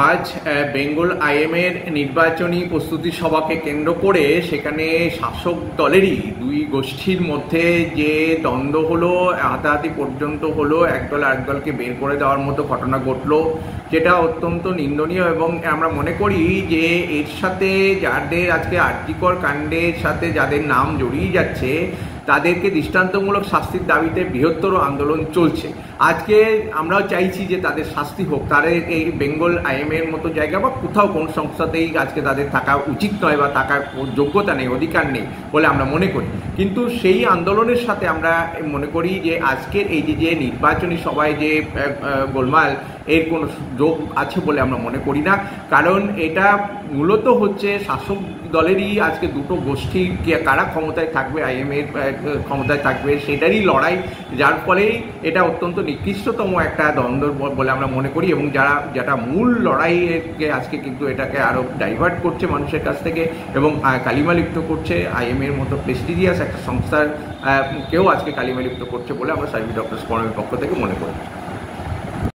আজ বেঙ্গল আইএমের নির্বাচনী প্রস্তুতি সভাকে কেন্দ্র করে সেখানে শাসক দলেরই দুই গোষ্ঠীর মধ্যে যে দ্বন্দ্ব হলো, হাতাহাতি পর্যন্ত হলো, একদল আরেক দলকে বের করে দেওয়ার মতো ঘটনা ঘটলো, যেটা অত্যন্ত নিন্দনীয়। এবং আমরা মনে করি যে এর সাথে যাদের আজকে আরজিকর কাণ্ডের সাথে যাদের নাম জড়িয়ে যাচ্ছে তাদেরকে দৃষ্টান্তমূলক শাস্তির দাবিতে বৃহত্তর আন্দোলন চলছে। আজকে আমরাও চাইছি যে তাদের শাস্তি হোক। তাদের এই বেঙ্গল আইএমের মতো জায়গা বা কোথাও কোন সংস্থাতেই আজকে তাদের থাকা উচিত নয় বা থাকার যোগ্যতা নেই, অধিকার নেই বলে আমরা মনে করি। কিন্তু সেই আন্দোলনের সাথে আমরা মনে করি যে আজকের এই যে নির্বাচনী সভায় যে গোলমাল, এর কোনো যোগ আছে বলে আমরা মনে করি না। কারণ এটা মূলত হচ্ছে শাসক দলেরই আজকে দুটো গোষ্ঠী কারা ক্ষমতায় থাকবে, আইএমের ক্ষমতায় থাকবে সেটারই লড়াই, যার ফলেই এটা অত্যন্ত নিকৃষ্টতম একটা দ্বন্দ্ব বলে আমরা মনে করি। এবং যেটা মূল লড়াইকে আজকে কিন্তু এটাকে আরও ডাইভার্ট করছে মানুষের কাছ থেকে এবং কালিমালিপ্ত করছে, আইএমের মতো প্রেস্টিজিয়াস একটা সংস্থার কেউ আজকে কালিমালিপ্ত করছে বলে আমরা সার্ভিস ডক্টরস ফোরামের পক্ষ থেকে মনে করি।